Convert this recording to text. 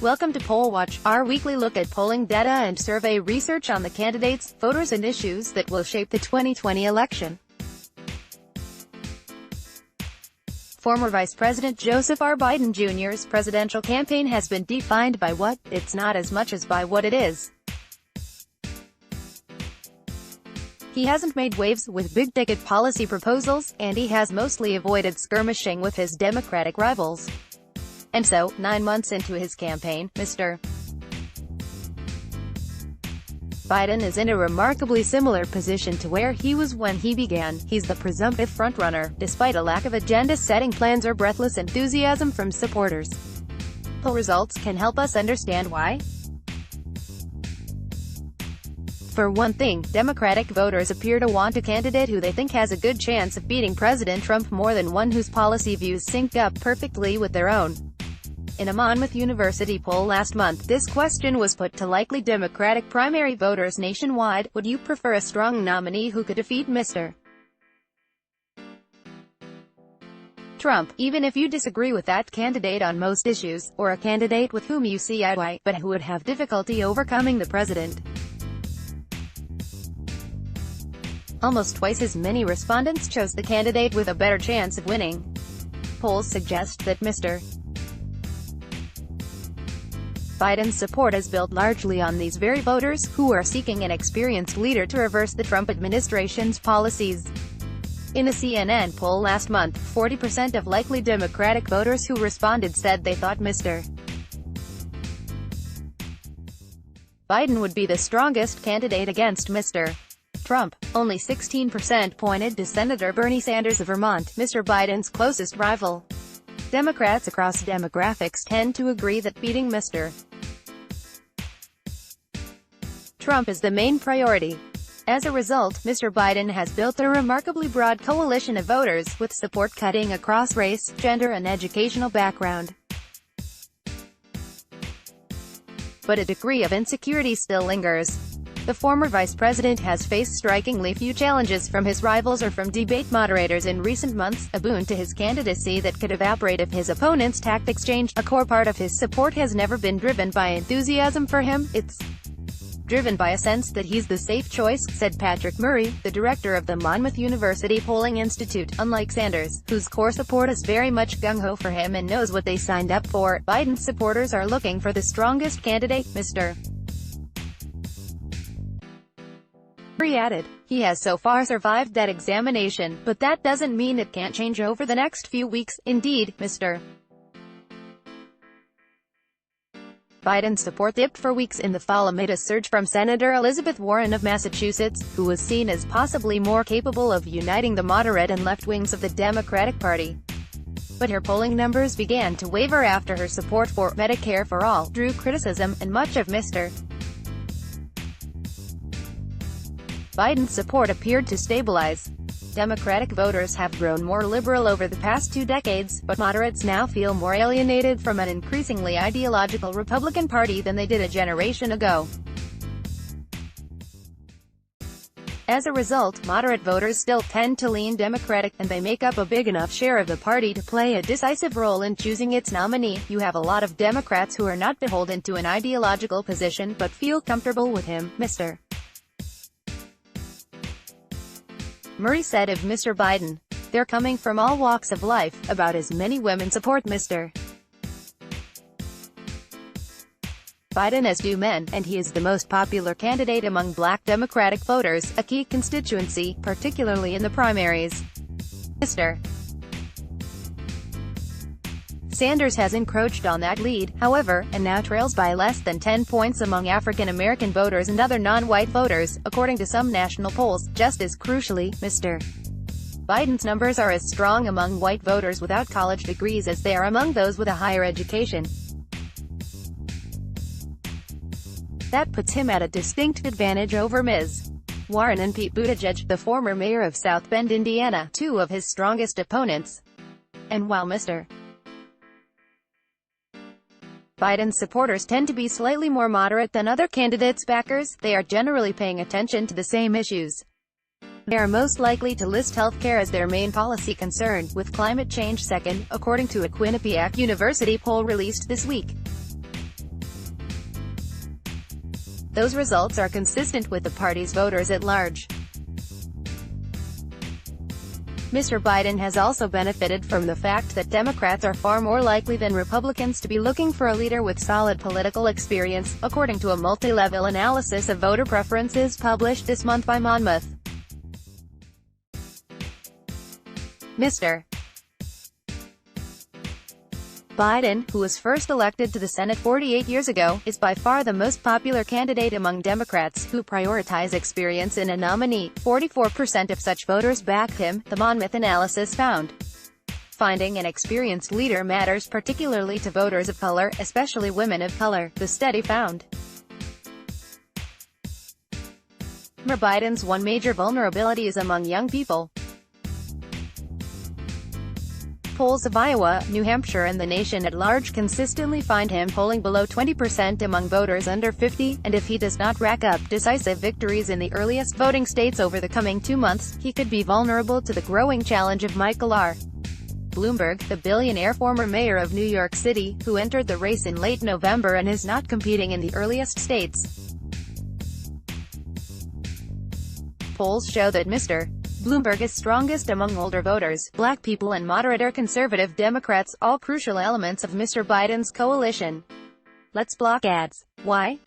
Welcome to Poll Watch, our weekly look at polling data and survey research on the candidates, voters and issues that will shape the 2020 election. Former Vice President Joseph R. Biden Jr.'s presidential campaign has been defined by what it's not as much as by what it is. He hasn't made waves with big-ticket policy proposals, and he has mostly avoided skirmishing with his Democratic rivals. And so, 9 months into his campaign, Mr. Biden is in a remarkably similar position to where he was when he began. He's the presumptive frontrunner, despite a lack of agenda-setting plans or breathless enthusiasm from supporters. Poll results can help us understand why. For one thing, Democratic voters appear to want a candidate who they think has a good chance of beating President Trump more than one whose policy views sync up perfectly with their own. In a Monmouth University poll last month, this question was put to likely Democratic primary voters nationwide: would you prefer a strong nominee who could defeat Mr. Trump, even if you disagree with that candidate on most issues, or a candidate with whom you see eye to eye, but who would have difficulty overcoming the president? Almost twice as many respondents chose the candidate with a better chance of winning. Polls suggest that Mr. Biden's support is built largely on these very voters, who are seeking an experienced leader to reverse the Trump administration's policies. In a CNN poll last month, 40% of likely Democratic voters who responded said they thought Mr. Biden would be the strongest candidate against Mr. Trump. Only 16% pointed to Senator Bernie Sanders of Vermont, Mr. Biden's closest rival. Democrats across demographics tend to agree that beating Mr. Trump is the main priority. As a result, Mr. Biden has built a remarkably broad coalition of voters, with support cutting across race, gender and educational background. But a degree of insecurity still lingers. The former vice president has faced strikingly few challenges from his rivals or from debate moderators in recent months, a boon to his candidacy that could evaporate if his opponent's tactics changed. A core part of his support has never been driven by enthusiasm for him, it's driven by a sense that he's the safe choice, said Patrick Murray, the director of the Monmouth University Polling Institute. Unlike Sanders, whose core support is very much gung-ho for him and knows what they signed up for, Biden's supporters are looking for the strongest candidate, Mr. Murray added. He has so far survived that examination, but that doesn't mean it can't change over the next few weeks. Indeed, Mr. Biden's support dipped for weeks in the fall amid a surge from Senator Elizabeth Warren of Massachusetts, who was seen as possibly more capable of uniting the moderate and left wings of the Democratic Party. But her polling numbers began to waver after her support for Medicare for All drew criticism, and much of Mr. Biden's support appeared to stabilize. Democratic voters have grown more liberal over the past 2 decades, but moderates now feel more alienated from an increasingly ideological Republican Party than they did a generation ago. As a result, moderate voters still tend to lean Democratic, and they make up a big enough share of the party to play a decisive role in choosing its nominee. You have a lot of Democrats who are not beholden to an ideological position but feel comfortable with him, Mr. Murray said of Mr. Biden. They're coming from all walks of life. About as many women support Mr. Biden as do men, and he is the most popular candidate among black Democratic voters, a key constituency, particularly in the primaries. Mr. Sanders has encroached on that lead, however, and now trails by less than 10 points among African-American voters and other non-white voters, according to some national polls. Just as crucially, Mr. Biden's numbers are as strong among white voters without college degrees as they are among those with a higher education. That puts him at a distinct advantage over Ms. Warren and Pete Buttigieg, the former mayor of South Bend, Indiana, 2 of his strongest opponents. And while Mr. Biden's supporters tend to be slightly more moderate than other candidates' backers, they are generally paying attention to the same issues. They are most likely to list healthcare as their main policy concern, with climate change second, according to a Quinnipiac University poll released this week. Those results are consistent with the party's voters at large. Mr. Biden has also benefited from the fact that Democrats are far more likely than Republicans to be looking for a leader with solid political experience, according to a multi-level analysis of voter preferences published this month by Monmouth. Mr. Biden, who was first elected to the Senate 48 years ago, is by far the most popular candidate among Democrats, who prioritize experience in a nominee. 44% of such voters backed him, the Monmouth analysis found. Finding an experienced leader matters particularly to voters of color, especially women of color, the study found. Mr. Biden's one major vulnerability is among young people. Polls of Iowa, New Hampshire and the nation at large consistently find him polling below 20% among voters under 50, and if he does not rack up decisive victories in the earliest voting states over the coming 2 months, he could be vulnerable to the growing challenge of Michael R. Bloomberg, the billionaire former mayor of New York City, who entered the race in late November and is not competing in the earliest states. Polls show that Mr. Bloomberg is strongest among older voters, black people and moderate or conservative Democrats, all crucial elements of Mr. Biden's coalition. Let's block ads. Why?